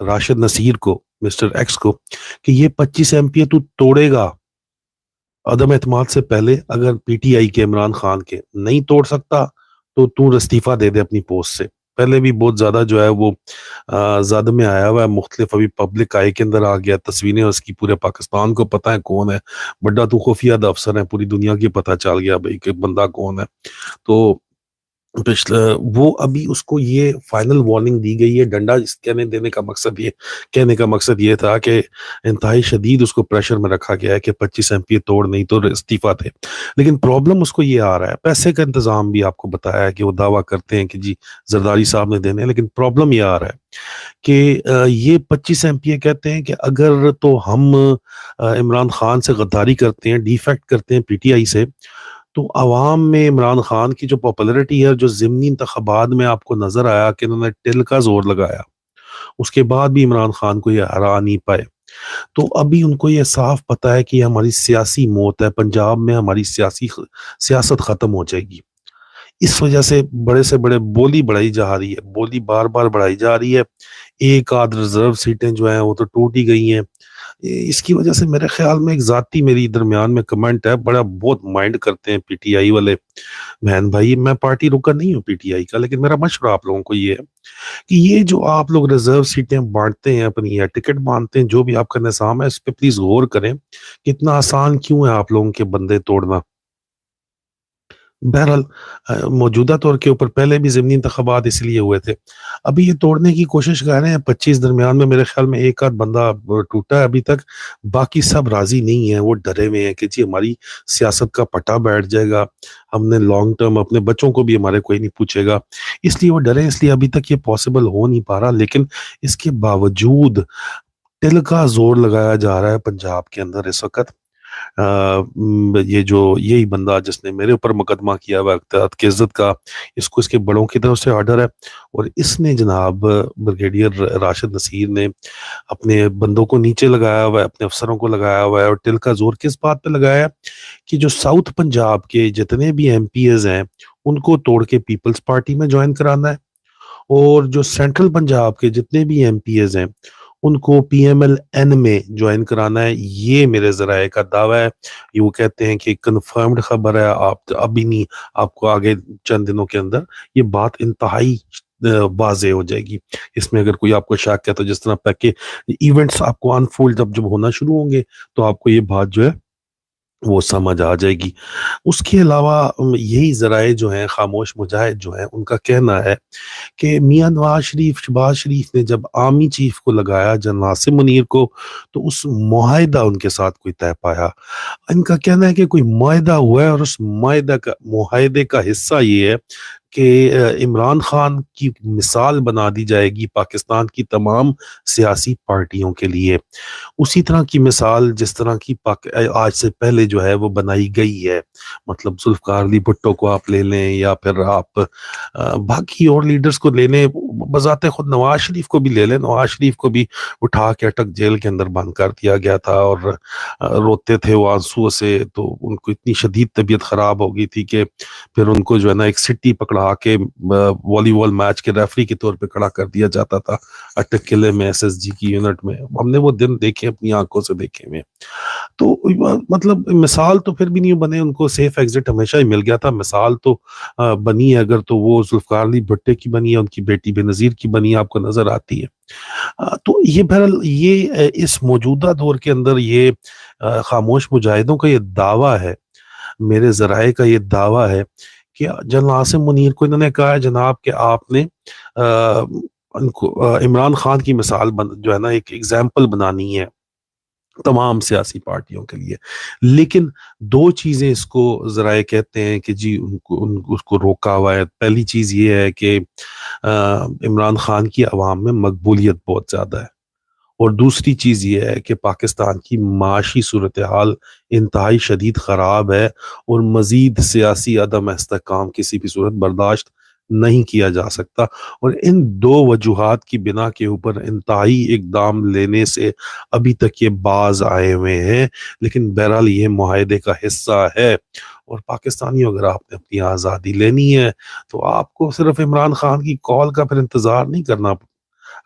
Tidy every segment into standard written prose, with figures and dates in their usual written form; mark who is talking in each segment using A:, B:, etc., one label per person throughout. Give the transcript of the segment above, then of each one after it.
A: راشد نصیر کو، mister x کو، کہ یہ 25 MP تو توڑے گا عدم اعتماد سے پہلے، اگر پی ٹی آئی کے عمران خان کے نہیں توڑ سکتا تو استعفیٰ دے دے اپنی پوسٹ سے۔ پہلے بھی بہت زیادہ جو ہے وہ زد میں آیا ہوا ہے، مختلف ابھی پبلک آئی کے اندر آ گیا، تصویریں اس کی پورے پاکستان کو پتہ ہے کون ہے، بڑا تو خفیہ افسر ہے، پوری دنیا کی پتہ چل گیا بھائی کہ بندہ کون ہے۔ تو پچھلا وہ ابھی اس کو یہ فائنل وارننگ دی گئی ہے، ڈنڈا کہنے کا مقصد یہ تھا کہ انتہائی شدید اس کو پریشر میں رکھا گیا ہے کہ 25 MP توڑ نہیں تو استعفیٰ دے۔ لیکن پرابلم اس کو یہ آ رہا ہے، پیسے کا انتظام بھی آپ کو بتایا ہے کہ وہ دعویٰ کرتے ہیں کہ جی زرداری صاحب نے دینے ہیں، لیکن پرابلم یہ آ رہا ہے کہ یہ 25 MP کہتے ہیں کہ اگر تو ہم عمران خان سے غداری کرتے ہیں، ڈیفیکٹ کرتے ہیں پی ٹی آئی سے، تو عوام میں عمران خان کی جو پاپولرٹی ہے، جو ضمنی انتخابات میں آپ کو نظر آیا کہ انہوں نے ٹل کا زور لگایا، اس کے بعد بھی عمران خان کو یہ ہرا نہیں پائے، تو ابھی ان کو یہ صاف پتہ ہے کہ یہ ہماری سیاسی موت ہے، پنجاب میں ہماری سیاست ختم ہو جائے گی۔ اس وجہ سے بڑے سے بڑے بولی بڑھائی جا رہی ہے، بولی بار بار بڑھائی جا رہی ہے، ایک آدھ ریزرو سیٹیں جو ہیں وہ تو ٹوٹ ہی گئی ہیں۔ اس کی وجہ سے میرے خیال میں ایک ذاتی میری درمیان میں کمنٹ ہے، بہت مائنڈ کرتے ہیں پی ٹی آئی والے بہن بھائی، میں پارٹی رکن نہیں ہوں پی ٹی آئی کا، لیکن میرا مشورہ آپ لوگوں کو یہ ہے کہ یہ جو آپ لوگ ریزرو سیٹیں بانٹتے ہیں اپنی، یا ٹکٹ بانٹتے ہیں، جو بھی آپ کا نظام ہے، اس پہ پلیز غور کریں کہ اتنا آسان کیوں ہے آپ لوگوں کے بندے توڑنا۔ بہرحال موجودہ طور کے اوپر پہلے بھی ضمنی انتخابات اس لیے ہوئے تھے، ابھی یہ توڑنے کی کوشش کر رہے ہیں 25 درمیان میں، میرے خیال میں ایک آدھ بندہ ٹوٹا ہے ابھی تک، باقی سب راضی نہیں ہیں، وہ ڈرے ہوئے ہیں کہ جی ہماری سیاست کا پٹا بیٹھ جائے گا، ہم نے لانگ ٹرم اپنے بچوں کو بھی ہمارے کوئی نہیں پوچھے گا، اس لیے وہ ڈرے ہیں، اس لیے ابھی تک یہ پاسبل ہو نہیں پا رہا۔ لیکن اس کے باوجود ٹل کا زور لگایا جا رہا ہے پنجاب کے اندر اس وقت۔ یہ جو یہی بندہ جس نے میرے اوپر مقدمہ کیا ہوا اقتدار کی عزت کا، اس کو اس کے بڑوں کی طرف سے آرڈر ہے، اور اس نے جناب بریگیڈیئر راشد نصیر نے اپنے بندوں کو نیچے لگایا ہوا ہے، اپنے افسروں کو لگایا ہوا ہے، اور ٹل کا زور کس بات پہ لگایا ہے کہ جو ساؤتھ پنجاب کے جتنے بھی ایم پی ایز ہیں ان کو توڑ کے پیپلز پارٹی میں جوائن کرانا ہے، اور جو سینٹرل پنجاب کے جتنے بھی ایم پی ایز ہیں ان کو پی ایم ایل این میں جوائن کرانا ہے۔ یہ میرے ذرائع کا دعویٰ ہے، یہ وہ کہتے ہیں کہ کنفرمڈ خبر ہے، آپ ابھی نہیں، آپ کو آگے چند دنوں کے اندر یہ بات انتہائی واضح ہو جائے گی۔ اس میں اگر کوئی آپ کو شک ہے تو جس طرح کہ ایونٹس آپ کو انفولڈ جب ہونا شروع ہوں گے تو آپ کو یہ بات جو ہے وہ سمجھ آ جائے گی۔ اس کے علاوہ یہی ذرائع جو ہیں، خاموش مجاہد جو ہیں، ان کا کہنا ہے کہ میاں نواز شریف، شہباز شریف نے جب آرمی چیف کو لگایا جنرل عاصم منیر کو، تو اس معاہدہ ان کے ساتھ کوئی طے پایا۔ ان کا کہنا ہے کہ کوئی معاہدہ ہوا ہے، اور اس معاہدے کا حصہ یہ ہے کہ عمران خان کی مثال بنا دی جائے گی پاکستان کی تمام سیاسی پارٹیوں کے لیے، اسی طرح کی مثال جس طرح کی آج سے پہلے جو ہے وہ بنائی گئی ہے۔ مطلب ذوالفقار علی بھٹو کو آپ لے لیں، یا پھر آپ باقی اور لیڈرز کو لے لیں، بذات خود نواز شریف کو بھی لے لیں، نواز شریف کو بھی اٹھا کے اٹک جیل کے اندر بند کر دیا گیا تھا، اور روتے تھے وہ آنسو سے، تو ان کو اتنی شدید طبیعت خراب ہو گئی تھی کہ پھر ان کو جو ہے نا ایک سٹی پکڑا کے والی بال میچ کے ریفری کے طور پہ کھڑا کر دیا جاتا تھا اٹک قلعے میں، ایس ایس جی کی یونٹ میں۔ ہم نے وہ دن دیکھے، اپنی آنکھوں سے دیکھے ہوئے۔ تو مطلب مثال تو پھر بھی نہیں بنے، ان کو سیف ایگزٹ ہمیشہ ہی مل گیا تھا، مثال تو بنی ہے اگر تو وہ ذوالفقار علی بھٹے کی بنی ہے، ان کی بیٹی بے نظیر کی بنی ہے، آپ کو نظر آتی ہے۔ تو یہ بہرحال یہ اس موجودہ دور کے اندر یہ خاموش مجاہدوں کا یہ دعویٰ ہے، میرے ذرائع کا یہ دعویٰ ہے کہ جنرل عاصم منیر کو انہوں نے کہا ہے جناب کہ آپ نے ان کو عمران خان کی مثال جو ہے نا ایک ایگزامپل بنانی ہے تمام سیاسی پارٹیوں کے لیے، لیکن دو چیزیں اس کو ذرائع کہتے ہیں کہ جی اس کو روکا ہوا ہے۔ پہلی چیز یہ ہے کہ عمران خان کی عوام میں مقبولیت بہت زیادہ ہے، اور دوسری چیز یہ ہے کہ پاکستان کی معاشی صورتحال انتہائی شدید خراب ہے، اور مزید سیاسی عدم استحکام کسی بھی صورت برداشت نہیں کیا جا سکتا، اور ان دو وجوہات کی بنا کے اوپر انتہائی اقدام لینے سے ابھی تک یہ باز آئے ہوئے ہیں۔ لیکن بہرحال یہ معاہدے کا حصہ ہے، اور پاکستانیوں اگر آپ نے اپنی آزادی لینی ہے تو آپ کو صرف عمران خان کی کال کا پھر انتظار نہیں کرنا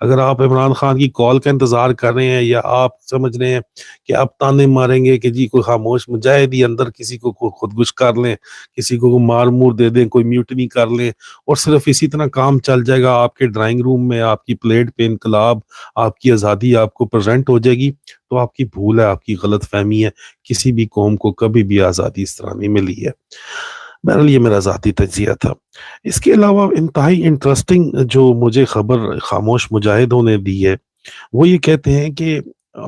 A: اگر آپ عمران خان کی کال کا انتظار کر رہے ہیں یا آپ سمجھ رہے ہیں کہ آپ تانے ماریں گے کہ جی کوئی خاموش مجاہد ہی اندر کسی کو خودکش کر لیں، کسی کو مار مور دے دیں، کوئی میوٹنی کر لیں اور صرف اسی طرح کام چل جائے گا آپ کے ڈرائنگ روم میں، آپ کی پلیٹ پہ انقلاب، آپ کی آزادی آپ کو پریزنٹ ہو جائے گی، تو آپ کی بھول ہے، آپ کی غلط فہمی ہے. کسی بھی قوم کو کبھی بھی آزادی اس طرح نہیں ملی ہے. بہرحال یہ میرا ذاتی تجزیہ تھا. اس کے علاوہ انتہائی انٹرسٹنگ جو مجھے خبر خاموش مجاہدوں نے دی ہے، وہ یہ کہتے ہیں کہ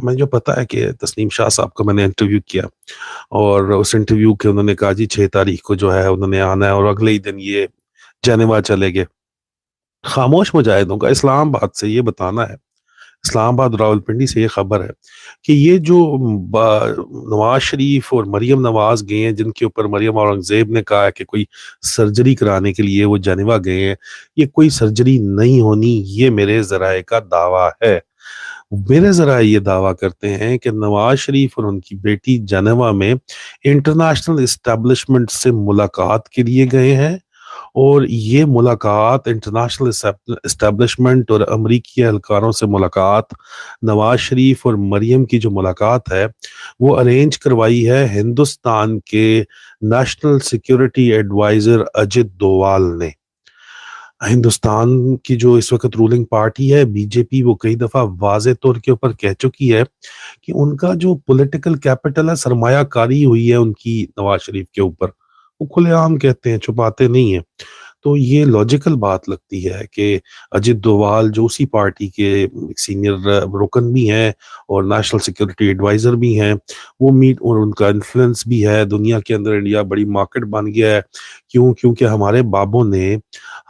A: میں جو پتا ہے کہ تسنیم شاہ صاحب کا میں نے انٹرویو کیا، اور اس انٹرویو کے انہوں نے کہا جی 6 تاریخ کو جو ہے انہوں نے آنا ہے، اور اگلے ہی دن یہ جنیوا چلے گئے. خاموش مجاہدوں کا اسلام آباد سے یہ بتانا ہے، اسلام آباد راولپنڈی سے یہ خبر ہے کہ یہ جو نواز شریف اور مریم نواز گئے ہیں، جن کے اوپر مریم اورنگزیب نے کہا ہے کہ کوئی سرجری کرانے کے لیے وہ جنیوا گئے ہیں، یہ کوئی سرجری نہیں ہونی، یہ میرے ذرائع کا دعویٰ ہے. میرے ذرائع یہ دعویٰ کرتے ہیں کہ نواز شریف اور ان کی بیٹی جنیوا میں انٹرنیشنل اسٹیبلشمنٹ سے ملاقات کے لیے گئے ہیں، اور یہ ملاقات انٹرنیشنل اسٹیبلشمنٹ اور امریکی اہلکاروں سے ملاقات، نواز شریف اور مریم کی جو ملاقات ہے وہ ارینج کروائی ہے ہندوستان کے نیشنل سیکیورٹی ایڈوائزر اجت دووال نے. ہندوستان کی جو اس وقت رولنگ پارٹی ہے بی جے پی، وہ کئی دفعہ واضح طور کے اوپر کہہ چکی ہے کہ ان کا جو پولیٹیکل کیپٹل ہے، سرمایہ کاری ہوئی ہے ان کی نواز شریف کے اوپر، وہ کھلے عام کہتے ہیں، چھپاتے نہیں ہیں. تو یہ لاجیکل بات لگتی ہے کہ اجت دووال جو اسی پارٹی کے سینئر رکن بھی ہیں اور نیشنل سیکیورٹی ایڈوائزر بھی ہیں، وہ میٹ اور ان کا انفلوئنس بھی ہے دنیا کے اندر. انڈیا بڑی مارکیٹ بن گیا ہے. کیونکہ ہمارے بابوں نے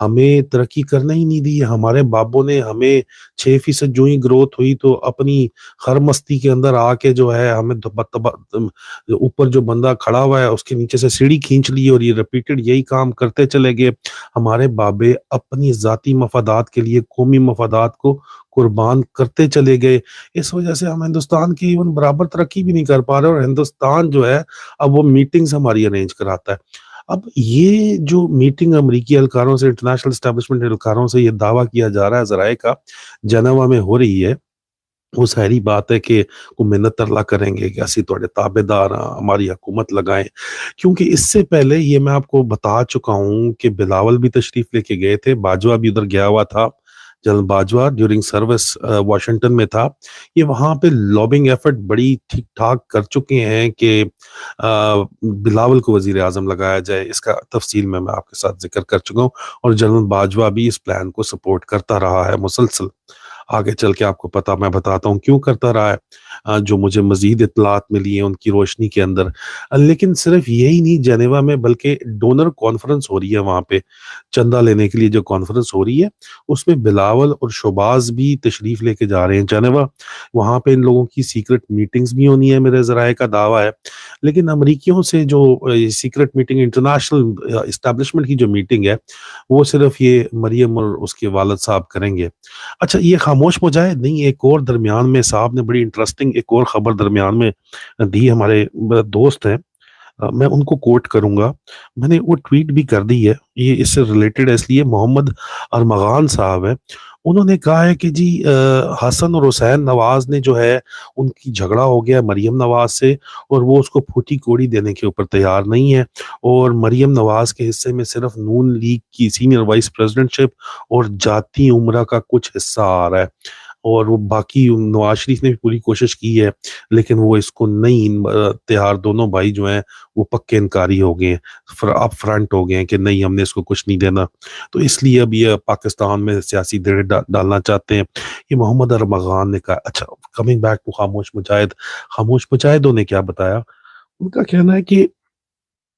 A: ہمیں ترقی کرنا ہی نہیں دی. ہمارے بابوں نے ہمیں 6% جو ہی گروتھ ہوئی تو اپنی خر مستی کے اندر آ کے جو ہے ہمیں اوپر جو بندہ کھڑا ہوا ہے اس کے نیچے سے سیڑھی کھینچ لی، اور یہ ریپیٹڈ یہی کام کرتے چلے گئے. ہمارے بابے اپنی ذاتی مفادات کے لیے قومی مفادات کو قربان کرتے چلے گئے. اس وجہ سے ہم ہندوستان کی ایون برابر ترقی بھی نہیں کر پا رہے، اور ہندوستان جو ہے اب وہ میٹنگز ہماری ارینج کراتا ہے. اب یہ جو میٹنگ امریکی اہلکاروں سے، انٹرنیشنل اسٹیبلشمنٹ اہلکاروں سے یہ دعویٰ کیا جا رہا ہے ذرائع کا، جنیوا میں ہو رہی ہے، وہ ساری بات ہے کہ وہ منت ترلا کریں گے کہ اسی تواڈے تابے دار ہاں، ہماری حکومت لگائیں. کیونکہ اس سے پہلے یہ میں آپ کو بتا چکا ہوں کہ بلاول بھی تشریف لے کے گئے تھے، باجوہ بھی ادھر گیا ہوا تھا، general Bajwa during service Washington میں تھا. یہ وہاں پہ لابنگ ایفرٹ بڑی ٹھیک ٹھاک کر چکے ہیں کہ بلاول کو وزیر اعظم لگایا جائے. اس کا تفصیل میں آپ کے ساتھ ذکر کر چکا ہوں، اور جنرل باجوہ بھی اس پلان کو سپورٹ کرتا رہا ہے مسلسل. آگے چل کے آپ کو پتا میں بتاتا ہوں کیوں کرتا رہا ہے، جو مجھے مزید اطلاعات ملی ہیں ان کی روشنی کے اندر. لیکن صرف یہی نہیں جنیوا میں، بلکہ ڈونر کانفرنس ہو رہی ہے وہاں پہ، چندہ لینے کے لیے جو کانفرنس ہو رہی ہے اس میں بلاول اور شوباز بھی تشریف لے کے جا رہے ہیں جنیوا. وہاں پہ ان لوگوں کی سیکرٹ میٹنگز بھی ہونی ہے، میرے ذرائع کا دعویٰ ہے. لیکن امریکیوں سے جو سیکرٹ میٹنگ، انٹرنیشنل اسٹیبلشمنٹ کی جو میٹنگ ہے، وہ صرف یہ مریم اور اس کے والد صاحب کریں گے. اچھا، یہ خاموش مجاہد نہیں، ایک اور درمیان میں صاحب نے بڑی انٹرسٹنگ ایک اور خبر درمیان میں دی. ہمارے دوست ہیں، میں ان کو کوٹ کروں گا، میں نے وہ ٹویٹ بھی کر دی ہے، یہ اس سے ریلیٹڈ ہے، اس لیے محمد ارمغان صاحب ہیں، انہوں نے کہا ہے کہ جی حسن اور حسین نواز نے جو ہے ان کی جھگڑا ہو گیا مریم نواز سے، اور وہ اس کو پھوٹی کوڑی دینے کے اوپر تیار نہیں ہے، اور مریم نواز کے حصے میں صرف نون لیگ کی سینئر وائس پریزیڈنٹ شپ اور جاتی عمرہ کا کچھ حصہ آ رہا ہے. اور وہ باقی نواز شریف نے بھی پوری کوشش کی ہے، لیکن وہ اس کو نہیں، تہار دونوں بھائی جو ہیں وہ پکے انکاری ہو گئے ہیں، اپ فرنٹ ہو گئے ہیں کہ نہیں، ہم نے اس کو کچھ نہیں دینا. تو اس لیے اب یہ پاکستان میں سیاسی دھڑے ڈالنا چاہتے ہیں. یہ محمد ارمغان نے کہا. اچھا، کمنگ بیک ٹو خاموش مجاہد، خاموش مجاہدوں نے کیا بتایا، ان کا کہنا ہے کہ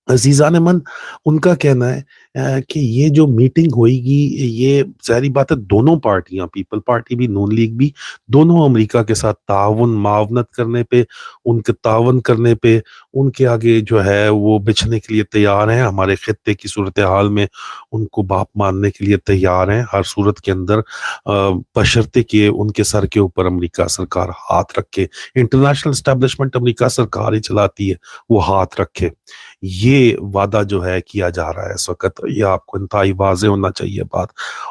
A: عزیزان من، ان کا کہنا ہے کہ یہ جو میٹنگ ہوئے گی، یہ ظاہری بات ہے دونوں پارٹیاں، پیپل پارٹی بھی نون لیگ بھی، دونوں امریکہ کے ساتھ معاونت کرنے پہ، ان کے تعاون کرنے پہ، ان کے آگے جو ہے وہ بچھنے کے لیے تیار ہیں. ہمارے خطے کی صورتحال میں ان کو باپ ماننے کے لیے تیار ہیں ہر صورت کے اندر، بشرطے کہ ان کے سر کے اوپر امریکہ سرکار ہاتھ رکھے. انٹرنیشنل اسٹیبلشمنٹ امریکہ سرکار ہی چلاتی ہے، وہ ہاتھ رکھے. یہ وعدہ جو ہے کیا جا رہا ہے اس وقت، یہ آپ کو انتہائی واضح ہونا چاہیے بات۔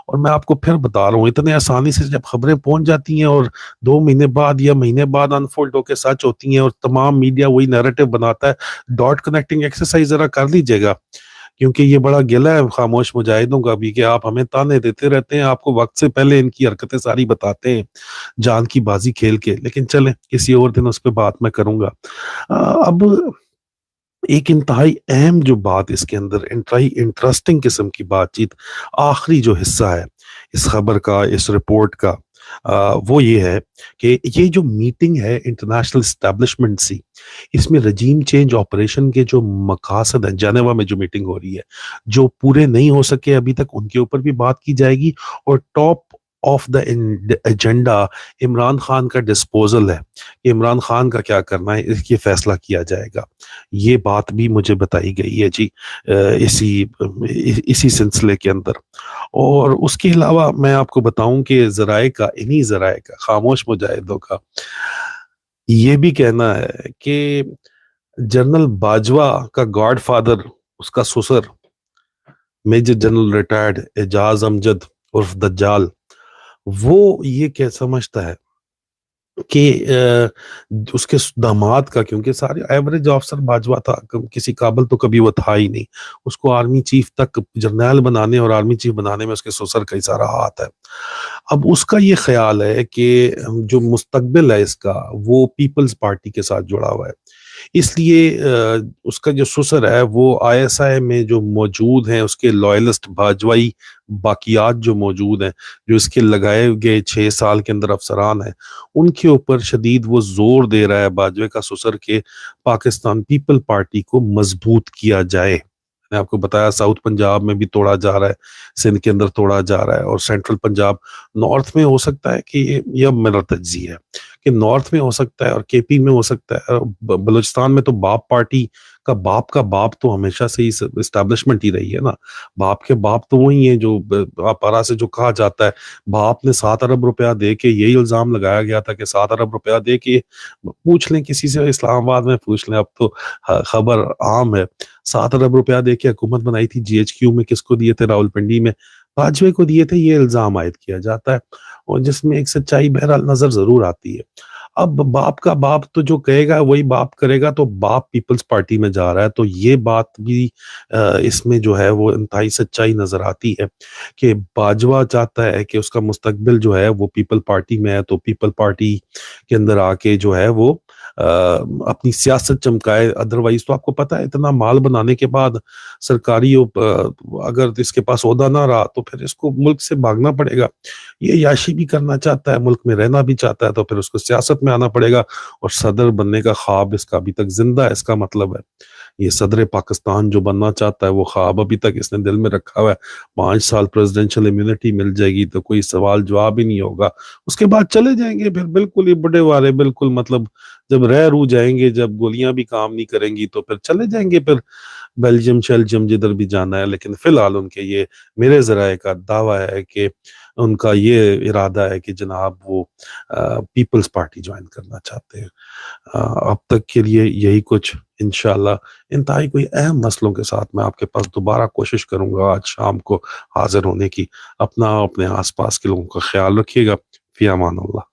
A: اور میں آپ کو پھر بتا رہا ہوں، اتنے آسانی سے جب خبریں پہنچ جاتی ہیں اور 2 مہینے بعد یا مہینے بعد انفولڈ ہو کے سچ ہوتی ہیں اور تمام میڈیا وہی نیریٹو بناتا ہے، ڈاٹ کنیکٹنگ ایکسرسائز ذرا کر لیجیے گا، کیونکہ یہ بڑا گلہ ہے خاموش مجاہدوں کا بھی کہ آپ ہمیں تانے دیتے رہتے ہیں، آپ کو وقت سے پہلے ان کی حرکتیں ساری بتاتے ہیں جان کی بازی کھیل کے۔ لیکن چلیں کسی اور دن اس پہ بات میں کروں گا۔ اب ایک انتہائی اہم جو بات اس کے اندر، انتہائی انٹرسٹنگ قسم کی بات چیت، آخری جو حصہ ہے اس خبر کا، اس رپورٹ کا، وہ یہ ہے کہ یہ جو میٹنگ ہے انٹرنیشنل اسٹیبلشمنٹ سی، اس میں رجیم چینج آپریشن کے جو مقاصد ہیں، جنیوا میں جو میٹنگ ہو رہی ہے، جو پورے نہیں ہو سکے ابھی تک، ان کے اوپر بھی بات کی جائے گی۔ اور top of the agenda Imran Khan کا ڈسپوزل ہے کہ عمران خان کا کیا کرنا ہے، اس کی فیصلہ کیا جائے گا۔ یہ بات بھی مجھے بتائی گئی ہے جی، اسی سلسلے کے اندر۔ اور اس کے علاوہ میں آپ کو بتاؤں کہ ذرائع کا، انہی ذرائع کا، خاموش مجاہدوں کا یہ بھی کہنا ہے کہ جنرل باجوہ کا گاڈ فادر، اس کا سسر میجر جنرل ریٹائرڈ اعجاز امجد عرف دجال، وہ یہ کہ سمجھتا ہے کہ اس کے داماد کا، کیونکہ سارے ایوریج آفسر باجوہ تھا، کسی قابل تو کبھی وہ تھا ہی نہیں، اس کو آرمی چیف تک، جرنیل بنانے اور آرمی چیف بنانے میں اس کے سسر کا ہی سارا ہاتھ ہے۔ اب اس کا یہ خیال ہے کہ جو مستقبل ہے اس کا، وہ پیپلز پارٹی کے ساتھ جڑا ہوا ہے، اس لیے اس کا جو سسر ہے وہ آئی ایس آئی میں جو موجود ہیں، اس کے لوائلسٹ باجوائی باقیات جو موجود ہیں، جو اس کے لگائے گئے 6 سال کے اندر افسران ہیں، ان کے اوپر شدید وہ زور دے رہا ہے باجوے کا سسر کے پاکستان پیپل پارٹی کو مضبوط کیا جائے۔ میں آپ کو بتایا ساؤتھ پنجاب میں بھی توڑا جا رہا ہے، سندھ کے اندر توڑا جا رہا ہے، اور سینٹرل پنجاب، نارتھ میں ہو سکتا ہے کہ یہ میرا تجزیہ ہے کہ نارتھ میں ہو سکتا ہے اور کے پی میں ہو سکتا ہے، اور بلوچستان میں تو باپ پارٹی کا باپ تو ہمیشہ سے ہی اسٹیبلشمنٹ ہی رہی ہے نا۔ باپ کے باپ تو وہی ہیں جو پارا سے جو کہا جاتا ہے، باپ نے 7 ارب روپیہ دے کے، یہی الزام لگایا گیا تھا کہ 7 ارب روپیہ دے کے، پوچھ لیں کسی سے، اسلام آباد میں پوچھ لیں، اب تو خبر عام ہے، 7 ارب روپیہ دے کے حکومت بنائی تھی جی ایچ کیو میں، کس کو دیے تھے؟ راول پنڈی میں باجوے کو دیے تھے، یہ الزام عائد کیا جاتا ہے، اور جس میں ایک سچائی بہرحال نظر ضرور آتی ہے۔ اب باپ کا باپ تو جو کہے گا وہی باپ کرے گا، تو باپ پیپلز پارٹی میں جا رہا ہے، تو یہ بات بھی اس میں جو ہے وہ انتہائی سچائی نظر آتی ہے کہ باجوہ چاہتا ہے کہ اس کا مستقبل جو ہے وہ پیپل پارٹی میں ہے، تو پیپل پارٹی کے اندر آ کے جو ہے وہ اپنی سیاست چمکائے۔ ادروائز تو آپ کو پتا ہے اتنا مال بنانے کے بعد سرکاری اگر اس کے پاس عہدہ نہ رہا تو پھر اس کو ملک سے بھاگنا پڑے گا۔ یہ عیاشی بھی کرنا چاہتا ہے، ملک میں رہنا بھی چاہتا ہے، تو پھر اس کو سیاست میں آنا پڑے گا، اور صدر بننے کا خواب اس کا ابھی تک زندہ ہے، اس کا مطلب ہے یہ صدر پاکستان جو بننا چاہتا ہے وہ خواب ابھی تک اس نے دل میں رکھا ہوا ہے۔ 5 سال پریزیڈنشل امیونٹی مل جائے گی تو کوئی سوال جواب ہی نہیں ہوگا، اس کے بعد چلے جائیں گے پھر بالکل ہی بڑے والے، بالکل مطلب جب رہ رو جائیں گے، جب گولیاں بھی کام نہیں کریں گی تو پھر چلے جائیں گے پھر بیلجیم شیلجیم جدھر بھی جانا ہے۔ لیکن فی الحال ان کے یہ، میرے ذرائع کا دعویٰ ہے کہ ان کا یہ ارادہ ہے کہ جناب وہ پیپلز پارٹی جوائن کرنا چاہتے ہیں۔ اب تک کے لیے یہی کچھ، انشاءاللہ انتہائی کوئی اہم مسئلوں کے ساتھ میں آپ کے پاس دوبارہ کوشش کروں گا آج شام کو حاضر ہونے کی۔ اپنا، اپنے آس پاس کے لوگوں کا خیال رکھیے گا۔ فی امان اللہ۔